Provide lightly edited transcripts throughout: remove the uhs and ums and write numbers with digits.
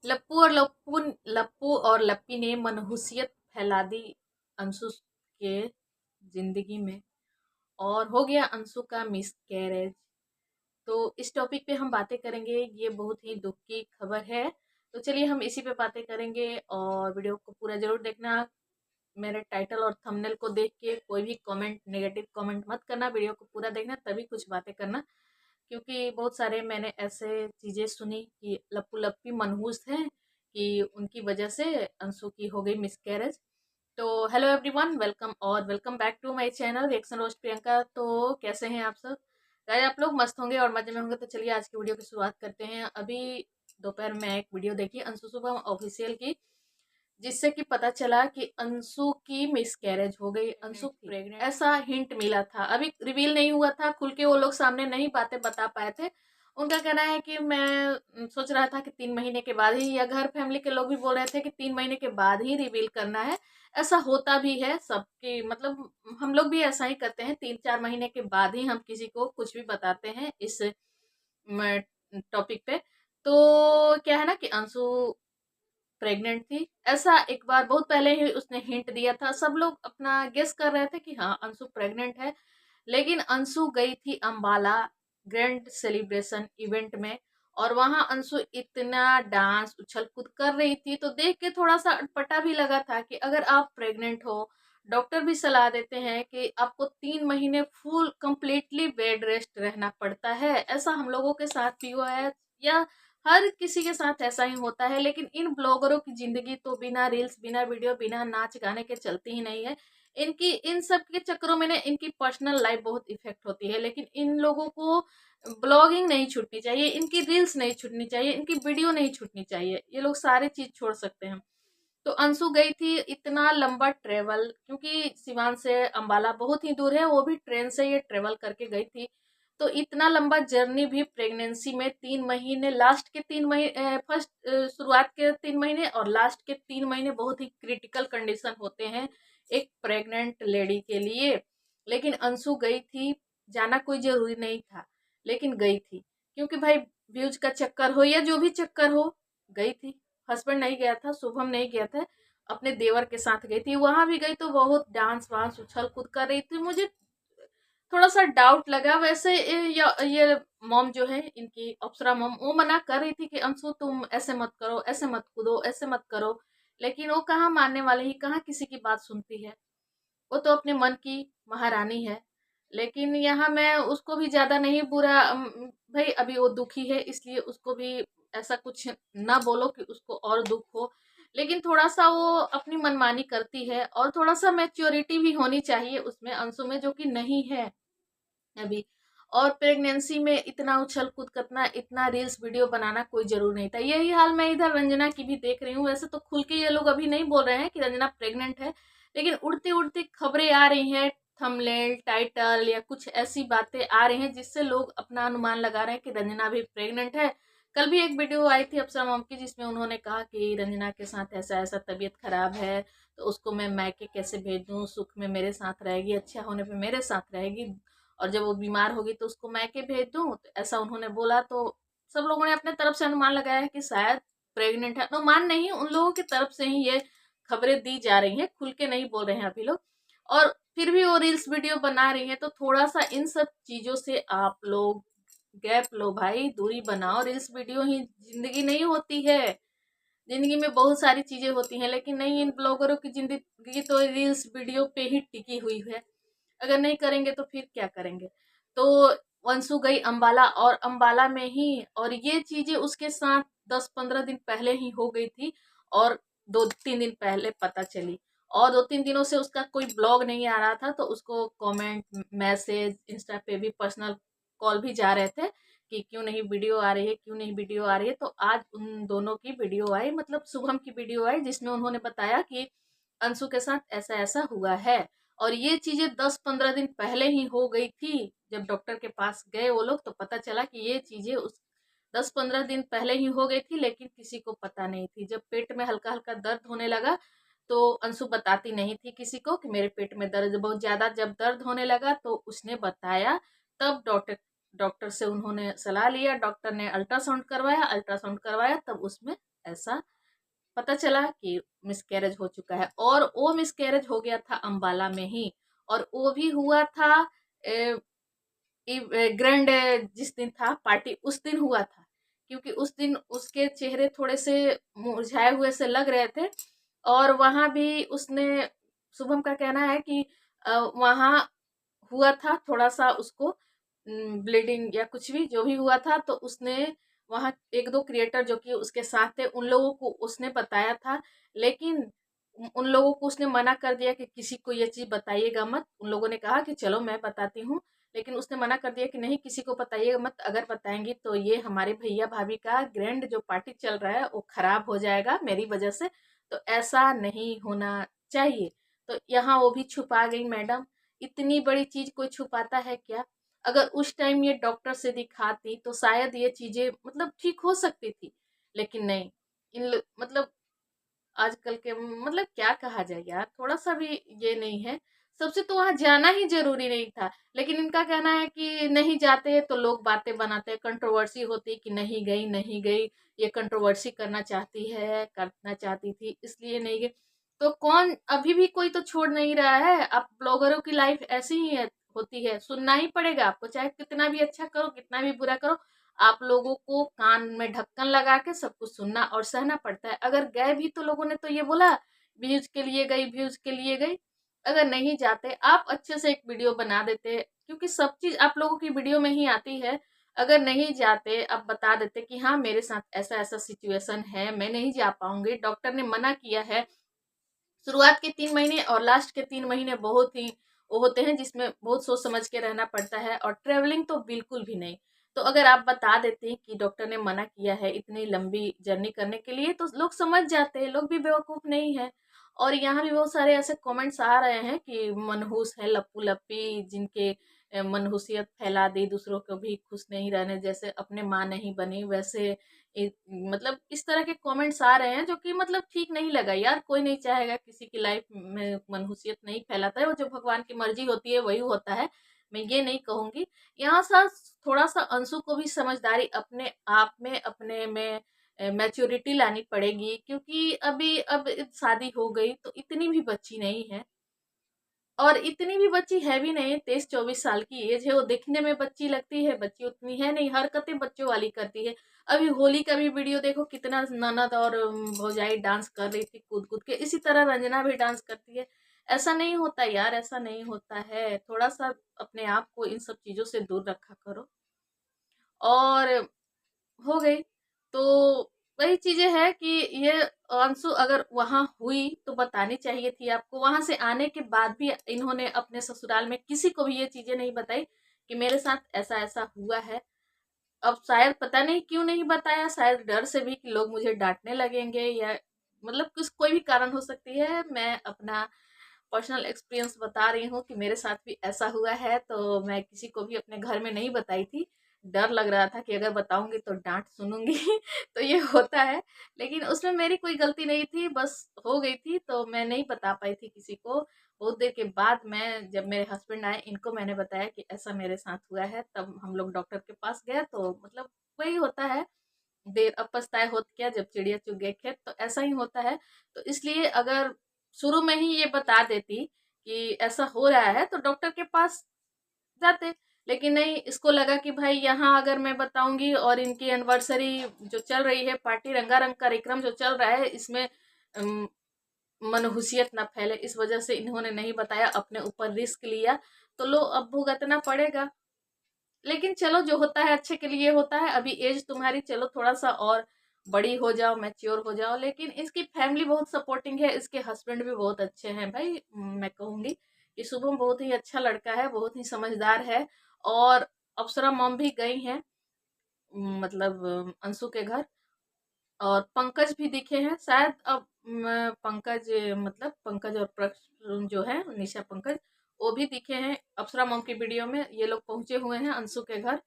लप्पू और लप्पी ने मनहूसियत फैला दी अंशु के जिंदगी में और हो गया अंशु का मिस कैरेज। तो इस टॉपिक पे हम बातें करेंगे। ये बहुत ही दुख की खबर है, तो चलिए हम इसी पे बातें करेंगे और वीडियो को पूरा जरूर देखना। मेरे टाइटल और थंबनेल को देख के कोई भी कमेंट, नेगेटिव कमेंट मत करना, वीडियो को पूरा देखना तभी कुछ बातें करना। क्योंकि बहुत सारे मैंने ऐसे चीजें सुनी कि लप्पू लप्पी मनहूस हैं कि उनकी वजह से अंशु की हो गई मिसकैरेज। तो हेलो एवरीवन, वेलकम और welcome back to my channel reaction roast Priyanka. तो कैसे हैं आप सब? गाइस आप लोग मस्त होंगे और मजे में होंगे। तो चलिए आज की वीडियो की शुरुआत करते हैं। अभी दोपहर में एक वीडियो देखी अंशु शुभम ऑफिशियल की, जिससे कि पता चला कि अंशु की मिसकैरेज हो गई, अंशु प्रेग्नेंट ऐसा हिंट मिला था। अभी रिवील नहीं हुआ था, खुल के वो लोग सामने नहीं बातें बता पाए थे। उनका कहना है कि मैं सोच रहा था कि 3 महीने के बाद ही, या घर फैमिली के लोग भी बोल रहे थे कि 3 महीने के बाद ही रिवील करना है। ऐसा होता भी है सबकी, मतलब हम लोग भी ऐसा ही करते हैं, 3-4 महीने के बाद ही हम किसी को कुछ भी बताते हैं इस टॉपिक पे। तो क्या है ना कि अंशु प्रेग्नेंट थी, ऐसा एक बार बहुत पहले ही उसने हिंट दिया था। सब लोग अपना गेस कर रहे थे कि हाँ अंशु प्रेग्नेंट है। लेकिन अंशु गई थी अंबाला ग्रैंड सेलिब्रेशन इवेंट में, और वहां अंशु इतना डांस उछल कूद कर रही थी तो देख के थोड़ा सा अटपटा भी लगा था कि अगर आप प्रेग्नेंट हो, डॉक्टर भी सलाह देते हैं कि आपको 3 महीने फुल कंप्लीटली बेड रेस्ट रहना पड़ता है। ऐसा हम लोगों के साथ भी हुआ है, या हर किसी के साथ ऐसा ही होता है। लेकिन इन ब्लॉगरों की जिंदगी तो बिना रील्स, बिना वीडियो, बिना नाच गाने के चलती ही नहीं है। इनकी इन सब के चक्करों में ना इनकी पर्सनल लाइफ बहुत इफेक्ट होती है। लेकिन इन लोगों को ब्लॉगिंग नहीं छूटनी चाहिए, इनकी रील्स नहीं छूटनी चाहिए, इनकी वीडियो नहीं छूटनी चाहिए। ये लोग सारे चीज छोड़ सकते हैं। तो अंशु गई थी इतना लंबा ट्रेवल, क्योंकि सिवान से अंबाला बहुत ही दूर है, वो भी ट्रेन से ये ट्रेवल करके गई थी। तो इतना लंबा जर्नी भी प्रेगनेंसी में 3 महीने, लास्ट के 3 महीने, फर्स्ट शुरुआत के 3 महीने और लास्ट के 3 महीने बहुत ही क्रिटिकल कंडीशन होते हैं एक प्रेग्नेंट लेडी के लिए। लेकिन अंशु गई थी, जाना कोई जरूरी नहीं था लेकिन गई थी, क्योंकि भाई व्यूज का चक्कर हो या जो भी चक्कर हो, गई थी। हस्बैंड नहीं गया था, शुभम नहीं गया था, अपने देवर के साथ गई थी। वहां भी गई तो बहुत डांस वांस उछल कूद कर रही थी। मुझे थोड़ा सा डाउट लगा। वैसे ये मॉम जो है इनकी, अप्सरा मॉम, वो मना कर रही थी कि अंशु तुम ऐसे मत करो, ऐसे मत कूदो, ऐसे मत करो। लेकिन वो कहाँ मानने वाले ही, कहाँ किसी की बात सुनती है। वो तो अपने मन की महारानी है। लेकिन यहाँ मैं उसको भी ज्यादा नहीं बुरा, भाई अभी वो दुखी है इसलिए उसको भी ऐसा कुछ ना बोलो कि उसको और दुख हो। लेकिन थोड़ा सा वो अपनी मनमानी करती है और थोड़ा सा मैच्योरिटी भी होनी चाहिए उसमें, अंशु में, जो कि नहीं है अभी। और प्रेगनेंसी में इतना उछल कूद करना, इतना रील्स वीडियो बनाना कोई जरूर नहीं था। यही हाल मैं इधर रंजना की भी देख रही हूँ। वैसे तो खुल के ये लोग अभी नहीं बोल रहे हैं कि रंजना प्रेग्नेंट है, लेकिन उड़ती उड़ती खबरें आ रही हैं, थंबनेल, टाइटल या कुछ ऐसी बातें आ रही हैं जिससे लोग अपना अनुमान लगा रहे हैं कि रंजना भी प्रेग्नेंट है। कल भी एक वीडियो आई थी अप्सरा मॉम की, जिसमें उन्होंने कहा कि रंजना के साथ ऐसा ऐसा तबीयत खराब है, तो उसको मैं मायके कैसे भेज दूं, सुख में मेरे साथ रहेगी, अच्छा होने पे मेरे साथ रहेगी, और जब वो बीमार होगी तो उसको मैके भेज दूं, तो ऐसा उन्होंने बोला। तो सब लोगों ने अपने तरफ से अनुमान लगाया है कि शायद प्रेग्नेंट है। अनुमान नहीं, उन लोगों की तरफ से ही ये खबरें दी जा रही हैं, खुल के नहीं बोल रहे हैं अभी लोग। और फिर भी वो रील्स वीडियो बना रही है, तो थोड़ा सा इन सब चीजों से आप लोग गैप लो भाई, दूरी बनाओ। रील्स वीडियो ही जिंदगी नहीं होती है, जिंदगी में बहुत सारी चीजें होती हैं। लेकिन नहीं, इन ब्लॉगरों की जिंदगी तो रील्स वीडियो पे ही टिकी हुई है। अगर नहीं करेंगे तो फिर क्या करेंगे? तो वंशु गई अंबाला, और अंबाला में ही, और ये चीजें उसके साथ 10-15 दिन पहले ही हो गई थी, और 2-3 दिन पहले पता चली। और 2-3 दिनों से उसका कोई ब्लॉग नहीं आ रहा था, तो उसको कमेंट, मैसेज, इंस्टा पे भी पर्सनल कॉल भी जा रहे थे कि क्यों नहीं वीडियो आ रही है, क्यों नहीं वीडियो आ रही है। तो आज उन दोनों की वीडियो आई, मतलब शुभम की वीडियो आई, जिसमें उन्होंने बताया कि अंशु के साथ ऐसा ऐसा हुआ है। और ये चीजें 10-15 दिन पहले ही हो गई थी। जब डॉक्टर के पास गए वो लोग, तो पता चला कि ये चीजें उस 10-15 दिन पहले ही हो गई थी, लेकिन किसी को पता नहीं थी। जब पेट में हल्का हल्का दर्द होने लगा, तो अंशु बताती नहीं थी किसी को कि मेरे पेट में दर्द बहुत ज्यादा। जब दर्द होने लगा तो उसने बताया, तब डॉक्टर से उन्होंने सलाह लिया। डॉक्टर ने अल्ट्रासाउंड करवाया, तब उसमें ऐसा पता चला कि मिसकैरेज हो चुका है। और वो मिसकैरेज हो गया था अम्बाला में ही, और वो भी हुआ था ग्रैंड जिस दिन था पार्टी उस दिन हुआ था, क्योंकि उस दिन उसके चेहरे थोड़े से मुरझाए हुए से लग रहे थे। और वहां भी उसने, शुभम का कहना है कि वहां हुआ था थोड़ा सा उसको ब्लीडिंग या कुछ भी जो भी हुआ था, तो उसने वहां एक दो क्रिएटर जो कि उसके साथ थे उन लोगों को उसने बताया था। लेकिन उन लोगों को उसने मना कर दिया कि किसी को ये चीज बताइएगा मत। उन लोगों ने कहा कि चलो मैं बताती हूँ, लेकिन उसने मना कर दिया कि नहीं किसी को बताइएगा मत, अगर बताएंगी तो ये हमारे भैया भाभी का ग्रैंड जो पार्टी चल रहा है वो खराब हो जाएगा मेरी वजह से, तो ऐसा नहीं होना चाहिए। तो यहाँ वो भी छुपा गई मैडम। इतनी बड़ी चीज कोई छुपाता है क्या? अगर उस टाइम ये डॉक्टर से दिखाती तो शायद ये चीजें मतलब ठीक हो सकती थी, लेकिन नहीं। मतलब आजकल के मतलब क्या कहा जाए यार, थोड़ा सा भी ये नहीं है। सबसे तो वहां जाना ही जरूरी नहीं था, लेकिन इनका कहना है कि नहीं जाते तो लोग बातें बनाते हैं, कंट्रोवर्सी होती कि नहीं गई नहीं गई, ये कंट्रोवर्सी करना चाहती है, करना चाहती थी इसलिए नहीं गई। तो कौन, अभी भी कोई तो छोड़ नहीं रहा है। अब ब्लॉगरों की लाइफ ऐसी ही है, होती है, सुनना ही पड़ेगा आपको, चाहे कितना भी अच्छा करो कितना भी बुरा करो, आप लोगों को कान में ढक्कन लगा के सब कुछ सुनना और सहना पड़ता है। अगर गए भी तो लोगों ने तो ये बोला व्यूज के लिए गई, व्यूज के लिए गई। अगर नहीं जाते आप अच्छे से एक वीडियो बना देते, क्योंकि सब चीज आप लोगों की वीडियो में ही आती है। अगर नहीं जाते आप बता देते कि हाँ मेरे साथ ऐसा ऐसा सिचुएशन है, मैं नहीं जा पाऊंगी, डॉक्टर ने मना किया है। शुरुआत के 3 महीने और लास्ट के 3 महीने बहुत ही वो होते हैं जिसमें बहुत सोच समझ के रहना पड़ता है, और ट्रेवलिंग तो बिल्कुल भी नहीं। तो अगर आप बता देते कि डॉक्टर ने मना किया है इतनी लंबी जर्नी करने के लिए, तो लोग समझ जाते हैं, लोग भी बेवकूफ नहीं है। और यहाँ भी बहुत सारे ऐसे कमेंट्स आ रहे हैं कि मनहूस है लप्पू लप्पी, जिनके मनहूसियत फैला दी, दूसरों को भी खुश नहीं रहने जैसे अपने माँ नहीं बनी वैसे। मतलब इस तरह के कमेंट्स आ रहे हैं जो कि मतलब ठीक नहीं लगा यार। कोई नहीं चाहेगा किसी की लाइफ में मनहूसियत नहीं फैलाता है, वो जो भगवान की मर्जी होती है वही होता है, मैं ये नहीं कहूंगी। यहाँ सा थोड़ा सा अंशु को भी समझदारी अपने आप में, अपने में मैच्योरिटी लानी पड़ेगी, क्योंकि अभी अब शादी हो गई तो इतनी भी बच्ची नहीं है, और इतनी भी बच्ची है भी नहीं, 23-24 साल की एज है। वो दिखने में बच्ची लगती है, बच्ची उतनी है नहीं, हरकतें बच्चों वाली करती है। अभी होली का भी वीडियो देखो, कितना ननद और भौजाई डांस कर रही थी कूद कूद के, इसी तरह रंजना भी डांस करती है। ऐसा नहीं होता यार, ऐसा नहीं होता है। थोड़ा सा अपने आप को इन सब चीजों से दूर रखा करो। और हो गई तो वही चीजें है कि ये अंशु अगर वहां हुई तो बतानी चाहिए थी आपको। वहां से आने के बाद भी इन्होंने अपने ससुराल में किसी को भी ये चीजें नहीं बताई कि मेरे साथ ऐसा ऐसा हुआ है। अब शायद पता नहीं क्यों नहीं बताया, शायद डर से भी कि लोग मुझे डांटने लगेंगे, या मतलब कुछ कोई भी कारण हो सकती है। मैं अपना पर्सनल एक्सपीरियंस बता रही हूँ कि मेरे साथ भी ऐसा हुआ है, तो मैं किसी को भी अपने घर में नहीं बताई थी। डर लग रहा था कि अगर बताऊंगी तो डांट सुनूंगी तो ये होता है। लेकिन उसमें मेरी कोई गलती नहीं थी, बस हो गई थी तो मैं नहीं बता पाई थी किसी को। बहुत देर के बाद मैं, जब मेरे हस्बैंड आए, इनको मैंने बताया कि ऐसा मेरे साथ हुआ है, तब हम लोग डॉक्टर के पास गए। तो मतलब वही होता है, देर अब पछताए होत क्या जब चिड़िया चुग गए खेत, तो ऐसा ही होता है। तो इसलिए अगर शुरू में ही ये बता देती कि ऐसा हो रहा है तो डॉक्टर के पास जाते। लेकिन नहीं, इसको लगा कि भाई यहाँ अगर मैं बताऊंगी और इनकी एनिवर्सरी जो चल रही है, पार्टी रंगारंग कार्यक्रम जो चल रहा है, इसमें अम, मनहूसियत ना फैले, इस वजह से इन्होंने नहीं बताया, अपने ऊपर रिस्क लिया। तो लो अब भुगतना पड़ेगा। लेकिन चलो जो होता है अच्छे के लिए होता है। अभी एज तुम्हारी चलो थोड़ा सा और बड़ी हो जाओ, मैच्योर हो जाओ। लेकिन इसकी फैमिली बहुत सपोर्टिंग है, इसके हस्बैंड भी बहुत अच्छे हैं भाई। मैं कहूंगी कि शुभम बहुत ही अच्छा लड़का है, बहुत ही समझदार है। और अप्सरा मॉम भी गई हैं मतलब अंशु के घर। और पंकज भी दिखे हैं शायद। अब पंकज, मतलब पंकज और प्रश्न जो है निशा पंकज, वो भी दिखे हैं अप्सरा मॉम की वीडियो में। ये लोग पहुंचे हुए हैं अंशु के घर।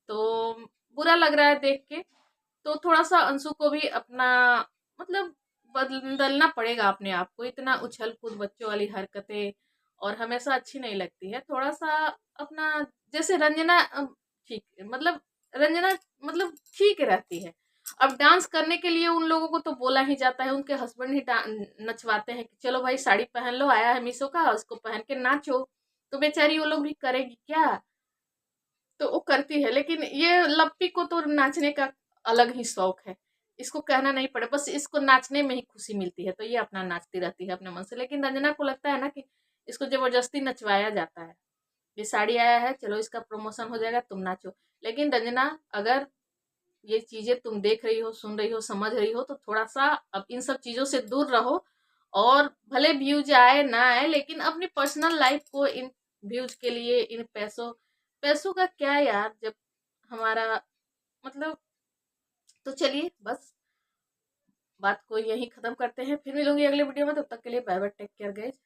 तो बुरा लग रहा है देख के। तो थोड़ा सा अंशु को भी अपना मतलब बदलना पड़ेगा अपने आप को। इतना उछल कूद बच्चों वाली हरकतें और हमेशा अच्छी नहीं लगती है। थोड़ा सा अपना, जैसे रंजना ठीक मतलब रंजना मतलब ठीक रहती है, अब डांस करने के लिए उन लोगों को तो बोला ही जाता है, उनके हस्बैंड ही नचवाते हैं कि चलो भाई साड़ी पहन लो, आया है मीशो का, उसको पहन के नाचो। तो बेचारी वो लोग भी करेगी क्या? तो वो करती है, लेकिन ये लप्पी को तो नाचने का अलग ही शौक है। इसको कहना नहीं पड़े, बस इसको नाचने में ही खुशी मिलती है, तो ये अपना नाचती रहती है अपने मन से। लेकिन रंजना को लगता है ना कि इसको जबरदस्ती नचवाया जाता है। ये साड़ी आया है, चलो इसका प्रमोशन हो जाएगा, तुम नाचो। लेकिन रंजना, अगर ये चीजें तुम देख रही हो, सुन रही हो, समझ रही हो, तो थोड़ा सा अब इन सब चीजों से दूर रहो। और भले व्यूज आए ना आए, लेकिन अपनी पर्सनल लाइफ को इन व्यूज के लिए, इन पैसों पैसों का क्या यार, जब हमारा मतलब। तो चलिए बस बात को यहीं खत्म करते हैं, फिर मिलूंगी अगले वीडियो में। तब तक के लिए bye bye, take care guys.